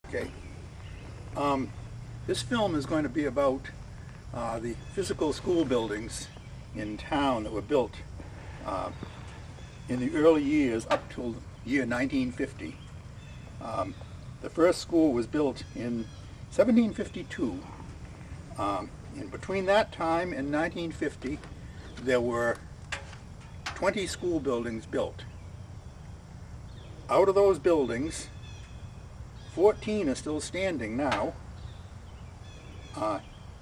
Okay. This film is going to be about the physical school buildings in town that were built in the early years up till the year 1950. The first school was built in 1752. And between that time and 1950, there were 20 school buildings built. Out of those buildings, 14 are still standing now.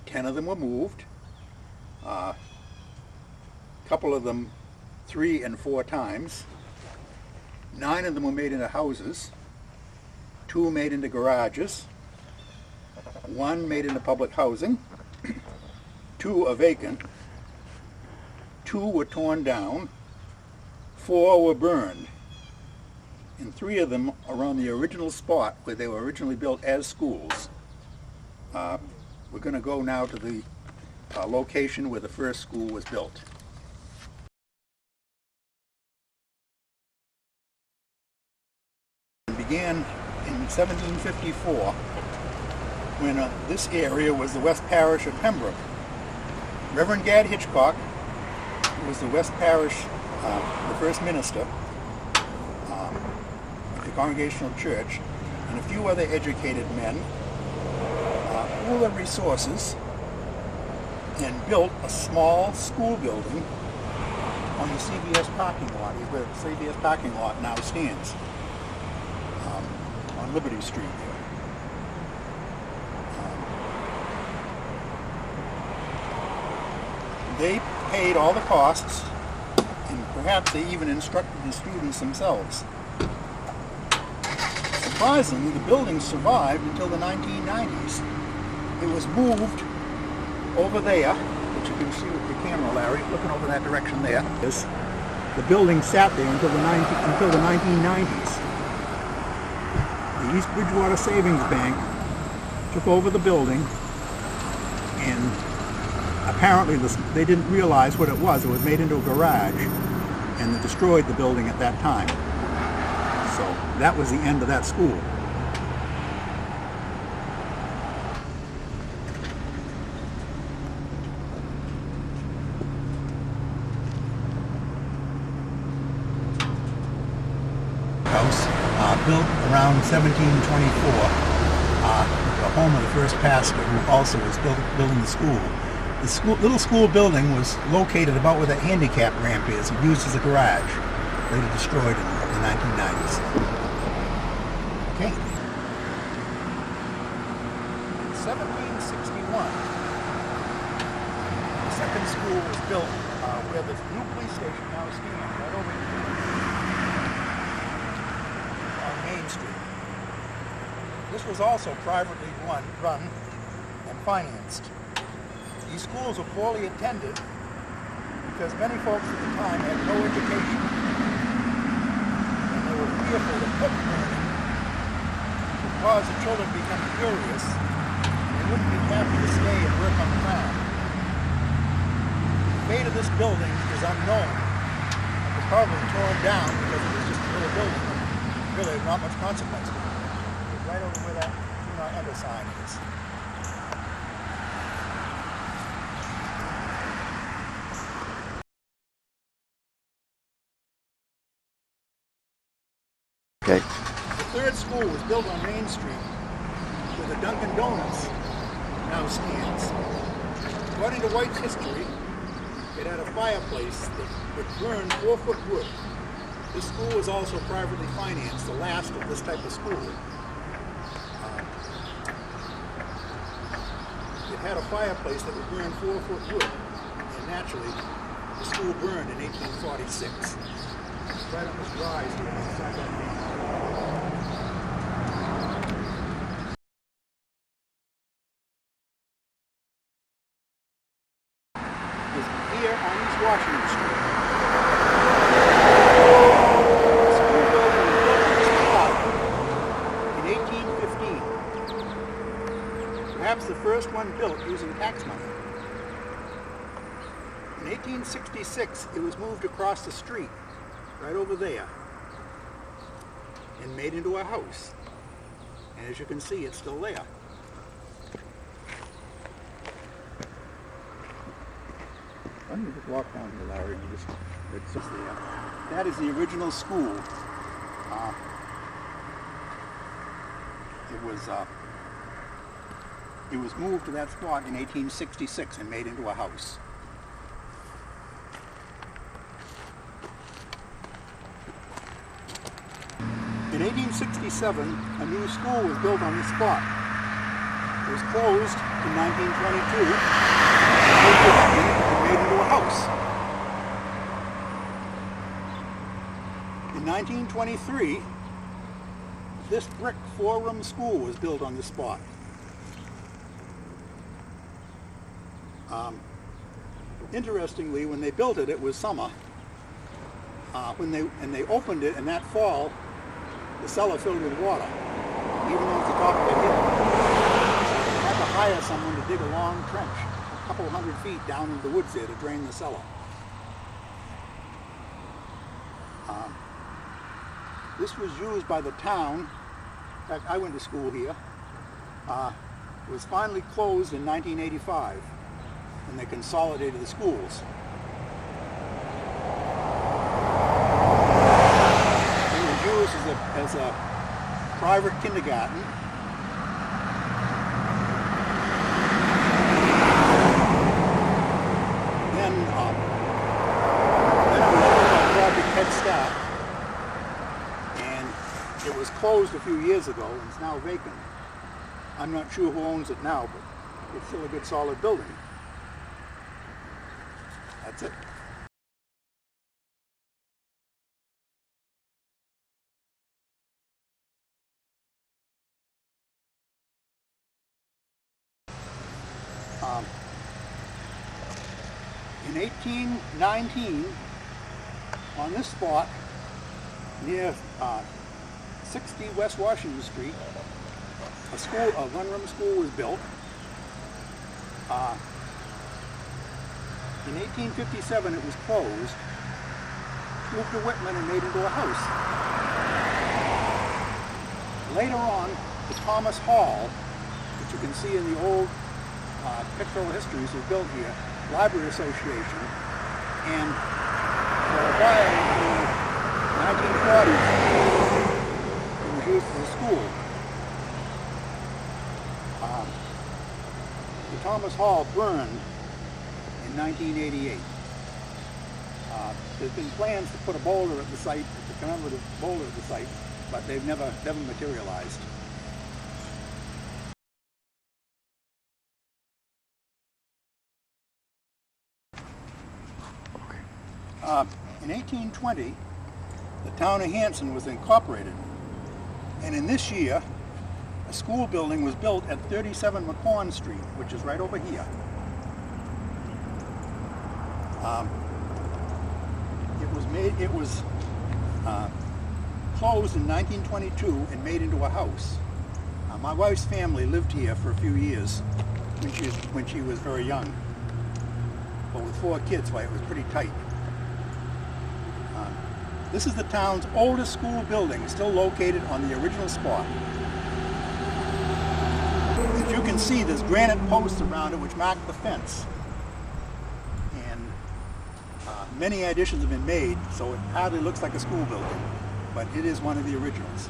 10 of them were moved. A couple of them 3 and 4 times. 9 of them were made into houses. 2 made into garages. 1 made into public housing. 2 are vacant. 2 were torn down. 4 were burned. And 3 of them are on the original spot where they were originally built as schools. We're going to go now to the location where the first school was built. It began in 1754 when this area was the West Parish of Pembroke. Reverend Gad Hitchcock, who was the West Parish, the first minister of the Congregational Church, and a few other educated men pooled their resources and built a small school building on the CVS parking lot, where the CVS parking lot now stands, on Liberty Street there. They paid all the costs, and perhaps they even instructed the students themselves. Surprisingly, the building survived until the 1990s. It was moved over there, which you can see with your camera, Larry, looking over that direction there. The building sat there until the 1990s. The East Bridgewater Savings Bank took over the building, and apparently they didn't realize what it was. It was made into a garage, and they destroyed the building at that time. So that was the end of that school. House built around 1724, the home of the first pastor, who also was building the school. The little school building was located about where the handicap ramp is, used as a garage, later destroyed in the 1990s. Okay. In 1761, the second school was built where the new police station now stands, right over here on Main Street. This was also privately run and financed. These schools were poorly attended because many folks at the time had no education, and they were fearful that book learning would cause the children to become curious and they wouldn't be happy to stay and work on the farm. The fate of this building is unknown. It was probably torn down because it was just a little building. Really, not much consequence to it. It was right over where that do not enter sign is. Okay. The third school was built on Main Street where the Dunkin' Donuts now stands. According to White's history, it had a fireplace that would burn 4-foot wood. This school was also privately financed, the last of this type of school. It had a fireplace that would burn 4-foot wood, and naturally, the school burned in 1846. Right on this rise here, beside that main. Here on East Washington Street. The school building was built on this spot in 1815. Perhaps the first one built using tax money. In 1866, it was moved across the street, right over there, and made into a house. And as you can see, it's still there. Why don't you just walk down here, Larry? It's just there. That is the original school. It was moved to that spot in 1866 and made into a house. In 1867, a new school was built on the spot. It was closed in 1922 and made into a house. In 1923, this brick four-room school was built on the spot. Interestingly, when they built it, it was summer. When they opened it, and that fall, the cellar filled with water, even though it's the top of the hill. They had to hire someone to dig a long trench, a couple hundred feet down into the woods there to drain the cellar. This was used by the town. In fact, I went to school here. It was finally closed in 1985, when they consolidated the schools. It was used as a private kindergarten. Then it was opened by Project Head Start, and it was closed a few years ago, and it's now vacant. I'm not sure who owns it now, but it's still a good solid building. That's it. In 1819, on this spot, near 60 West Washington Street, a one-room school was built. In 1857, it was closed, moved to Whitman and made into a house. Later on, the Thomas Hall, which you can see in the old pictorial histories, was built here, Library Association, and for a while in the 1940s, it was used as a school. The Thomas Hall burned in 1988. There's been plans to put a boulder at the site, a commemorative boulder at the site, but they've never materialized. In 1820, the town of Hanson was incorporated, and in this year, a school building was built at 37 McCorn Street, which is right over here. It was closed in 1922 and made into a house. My wife's family lived here for a few years when she was very young, but with 4 kids, it was pretty tight. This is the town's oldest school building, still located on the original spot. As you can see, there's granite posts around it which mark the fence. And many additions have been made, so it hardly looks like a school building, but it is one of the originals.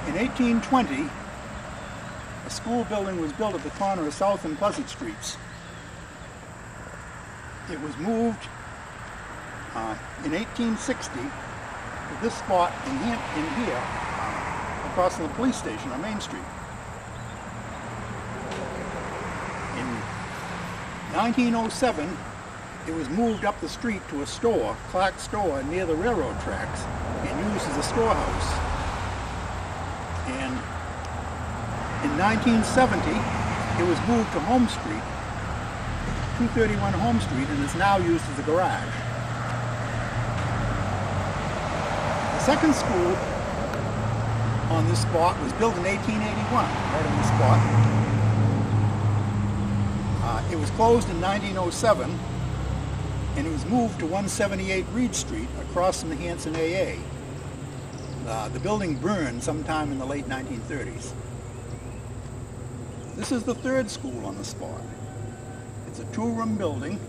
In 1820, a school building was built at the corner of South and Pleasant Streets. It was moved in 1860 to this spot in here, across from the police station on Main Street. In 1907, it was moved up the street to a store, Clark's store, near the railroad tracks, and used as a storehouse. And in 1970, it was moved to Home Street, 231 Home Street, and is now used as a garage. The second school on this spot was built in 1881, right on this spot. It was closed in 1907, and it was moved to 178 Reed Street across from the Hanson AA. The building burned sometime in the late 1930s. This is the third school on the spot. It's a two-room building,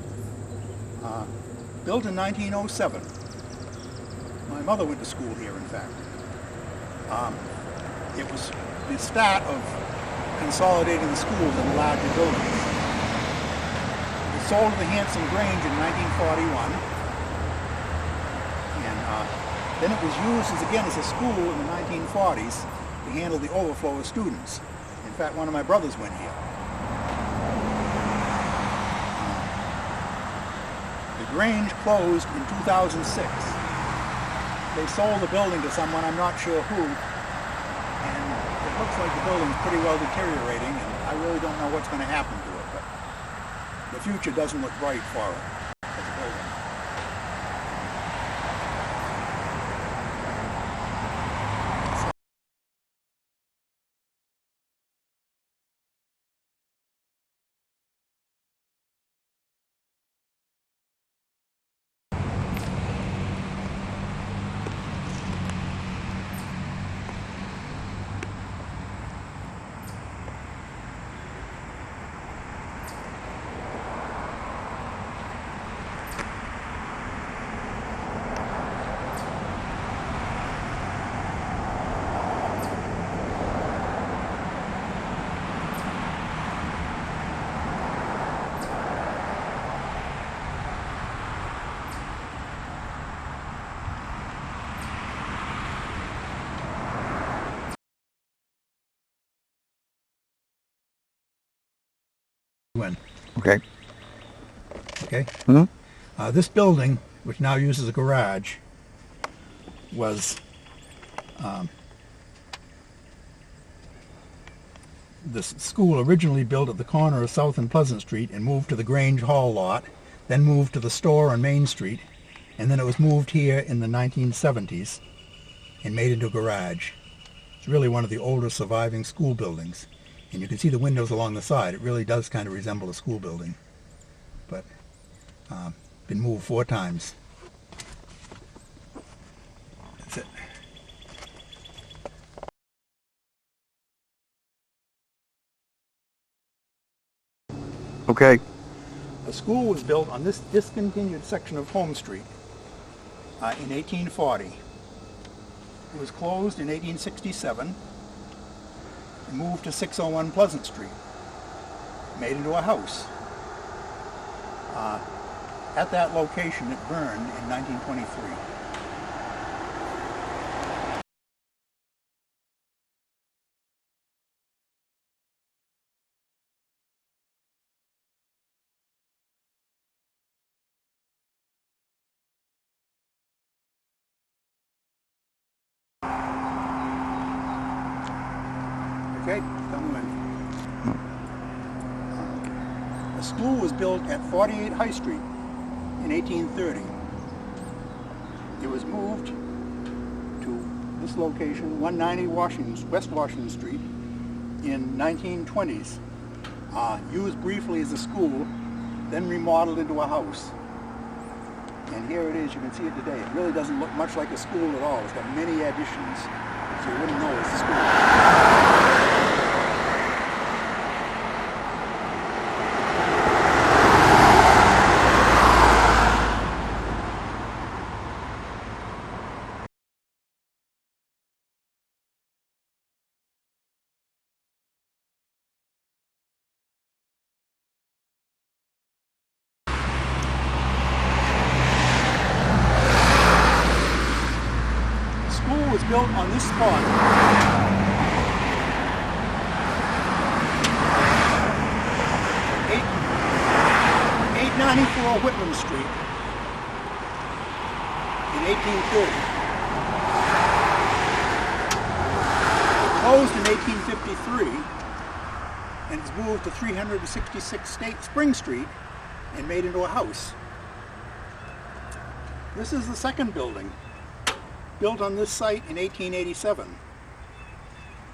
built in 1907. My mother went to school here, in fact. It was the start of consolidating the schools into larger buildings. It sold to the Hanson Grange in 1941, and then it was used again as a school in the 1940s to handle the overflow of students. In fact, one of my brothers went here. The Grange closed in 2006. They sold the building to someone, I'm not sure who, and it looks like the building's pretty well deteriorating, and I really don't know what's going to happen to it, but the future doesn't look bright for it as a building. Okay. Okay. Mm-hmm. This building, which now uses a garage, was the school originally built at the corner of South and Pleasant Street and moved to the Grange Hall lot, then moved to the store on Main Street, and then it was moved here in the 1970s and made into a garage. It's really one of the older surviving school buildings. And you can see the windows along the side. It really does kind of resemble a school building. But been moved 4 times. That's it. Okay. The school was built on this discontinued section of Home Street in 1840. It was closed in 1867. Moved to 601 Pleasant Street, made into a house. At that location it burned in 1923. Okay, come with me. The school was built at 48 High Street in 1830. It was moved to this location, 190 West Washington Street, in 1920s. Used briefly as a school, then remodeled into a house. And here it is, you can see it today. It really doesn't look much like a school at all. It's got many additions, so you wouldn't know it's a school. Was built on this spot. 890 24 Whitman Street in 1830. It closed in 1853 and it's moved to 366 Spring Street and made into a house. This is the second building, built on this site in 1887.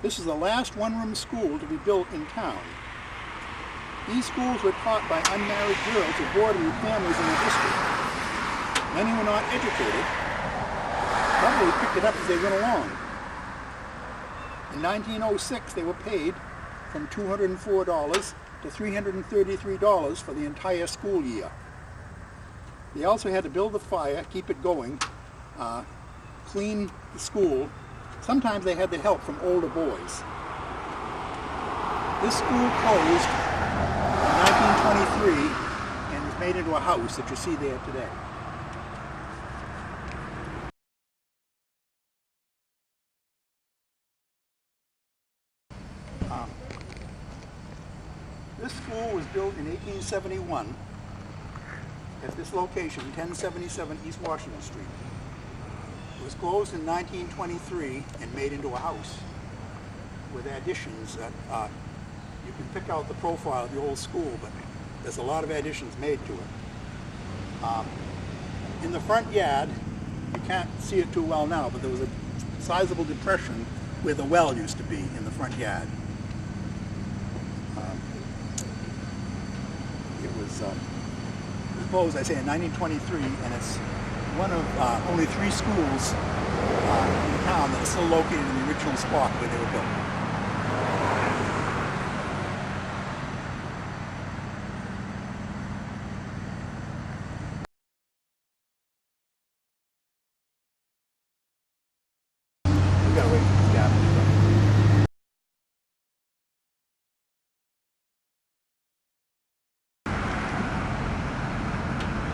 This is the last one-room school to be built in town. These schools were taught by unmarried girls who boarded with families in the district. Many were not educated, probably picked it up as they went along. In 1906, they were paid from $204 to $333 for the entire school year. They also had to build the fire, keep it going, clean the school. Sometimes they had the help from older boys. This school closed in 1923 and was made into a house that you see there today. This school was built in 1871 at this location, 1077 East Washington Street. It was closed in 1923 and made into a house with additions that you can pick out the profile of the old school, but there's a lot of additions made to it. In the front yard, you can't see it too well now, but there was a sizable depression where the well used to be in the front yard. It was closed, I say, in 1923, and it's one of only 3 schools in town that are still located in the original spot where they were built. We gotta wait for this guy.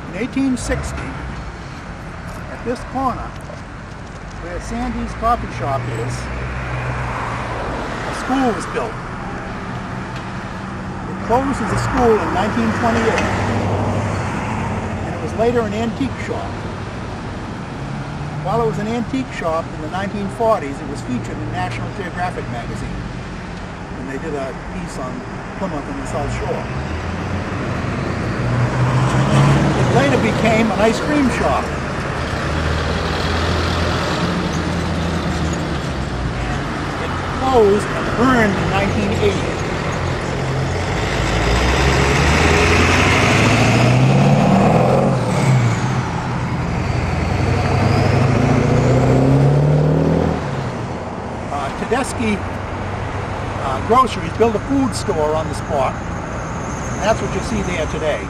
In 1860, at this corner, where Sandy's coffee shop is, a school was built. It closed as a school in 1928, and it was later an antique shop. While it was an antique shop in the 1940s, it was featured in National Geographic magazine when they did a piece on Plymouth and the South Shore. It later became an ice cream shop. It closed and burned in 1980. Tedeschi Groceries built a food store on the spot. And that's what you see there today.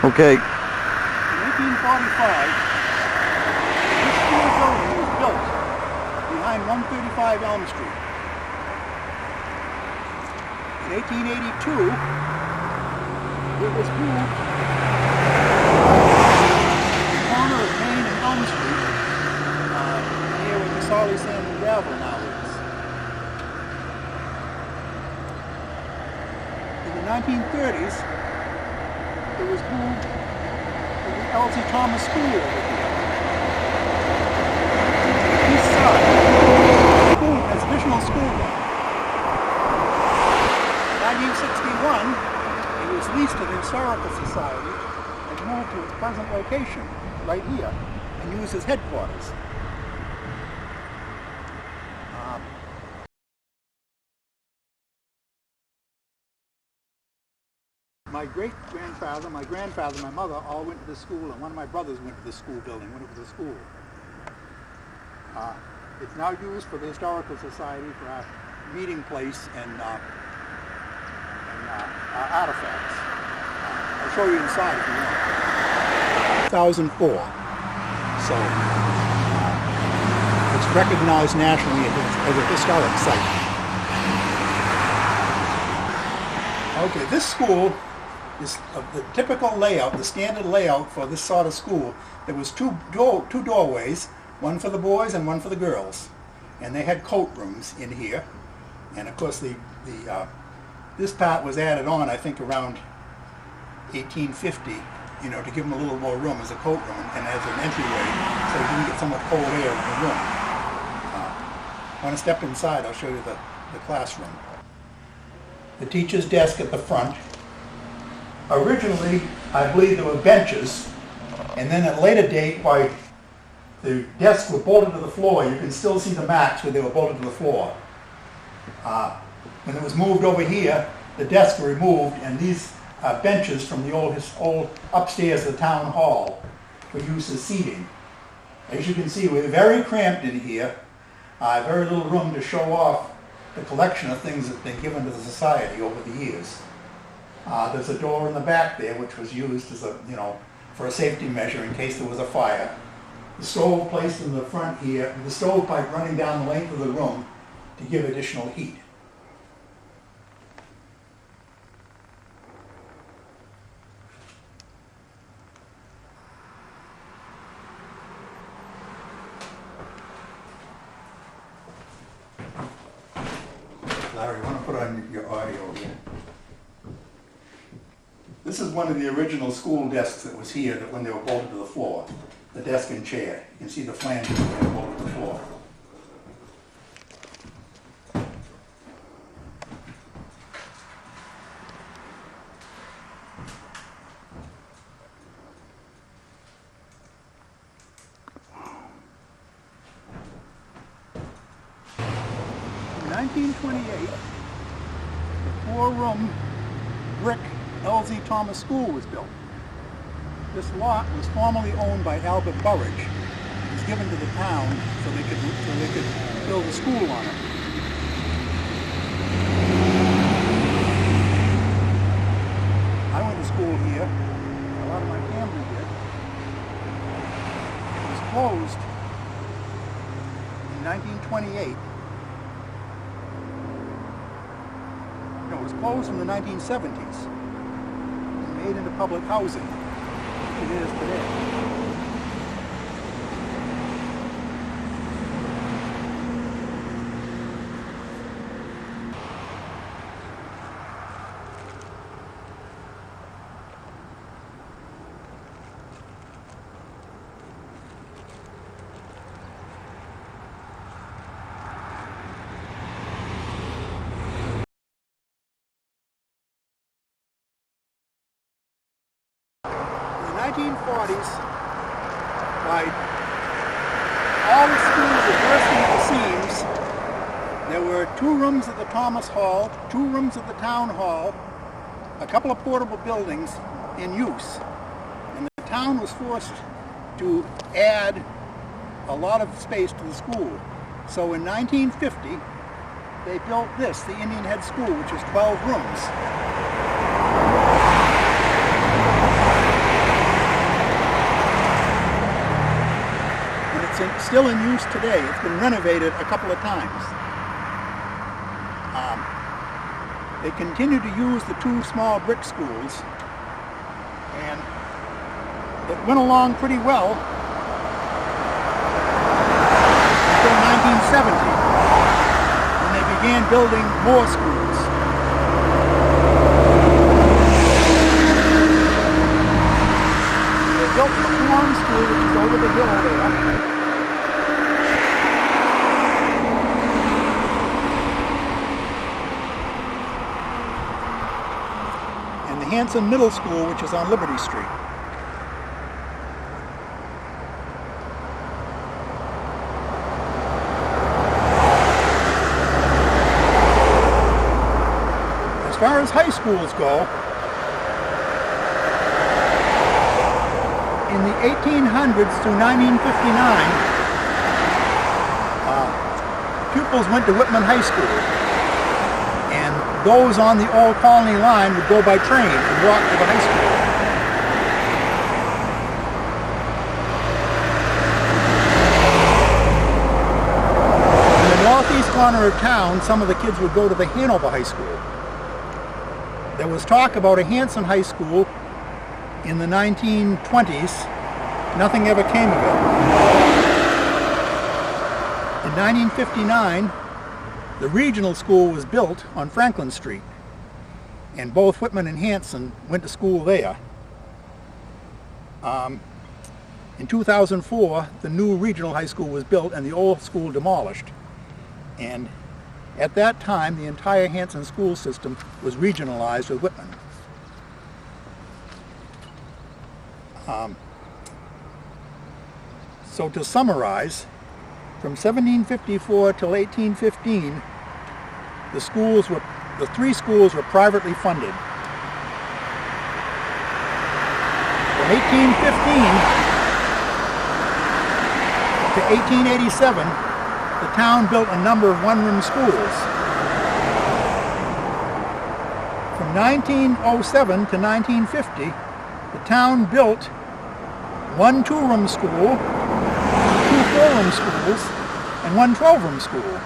Okay. In 1845, this school building was built behind 135 Elm Street. In 1882, it was moved to the corner of Main and Elm Street, near where the Solly Sand and Gravel now is. In the 1930s, it was moved to the L.C. Thomas School over here. East side, school has additional schooling. In 1961, it was leased to the Historical Society and moved to its present location, right here, and used as headquarters. My great-grandfather, my grandfather, my mother all went to the school, and one of my brothers went to the school building when it was a school. It's now used for the Historical Society for our meeting place and our artifacts. I'll show you inside if you want. 2004. So it's recognized nationally as a historic site. Okay, this school this, the typical layout, the standard layout for this sort of school, there was two doorways, one for the boys and one for the girls. And they had coat rooms in here. And of course this part was added on, I think, around 1850, you know, to give them a little more room as a coat room and as an entryway, so you can get some cold air in the room. When I step inside, I'll show you the classroom. The teacher's desk at the front. Originally, I believe there were benches, and then at a later date, why the desks were bolted to the floor. You can still see the marks where they were bolted to the floor. When it was moved over here, the desks were removed, and these benches from the old upstairs of the town hall were used as seating. As you can see, we're very cramped in here. Very little room to show off the collection of things that have been given to the society over the years. There's a door in the back there which was used as a, you know, for a safety measure in case there was a fire. The stove placed in the front here, and the stovepipe running down the length of the room to give additional heat. Larry, you want to put on your audio here? This is one of the original school desks that was here that when they were bolted to the floor. The desk and chair. You can see the flanges when they were bolted to the floor. In 1928, the four-room brick L.Z. Thomas School was built. This lot was formerly owned by Albert Burridge. It was given to the town so they could build a school on it. I went to school here. A lot of my family did. It was closed in 1928. No, it was closed in the 1970s and made into public housing. It is today. In the 1940s, all the schools were bursting at the seams. There were 2 rooms at the Thomas Hall, 2 rooms at the Town Hall, a couple of portable buildings in use. And the town was forced to add a lot of space to the school. So in 1950, they built this, the Indian Head School, which is 12 rooms. It's still in use today. It's been renovated a couple of times. They continue to use the 2 small brick schools, and it went along pretty well until 1970, when they began building more schools. They built the Swan School, which is over the hill there. Hanson Middle School, which is on Liberty Street. As far as high schools go, in the 1800s through 1959, pupils went to Whitman High School. Those on the old Colony line would go by train and walk to the high school. In the northeast corner of town, some of the kids would go to the Hanover High School. There was talk about a Hanson High School in the 1920s. Nothing ever came of it. In 1959, the regional school was built on Franklin Street, and both Whitman and Hanson went to school there. In 2004, the new regional high school was built and the old school demolished. And at that time, the entire Hanson school system was regionalized with Whitman. So to summarize, from 1754 till 1815, the three schools were privately funded. From 1815 to 1887, the town built a number of one-room schools. From 1907 to 1950, the town built one two-room school, two four-room schools, and one 12-room school.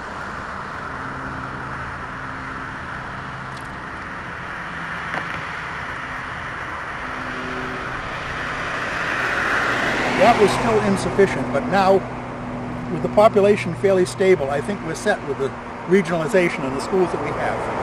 That was still insufficient, but now, with the population fairly stable, I think we're set with the regionalization and the schools that we have.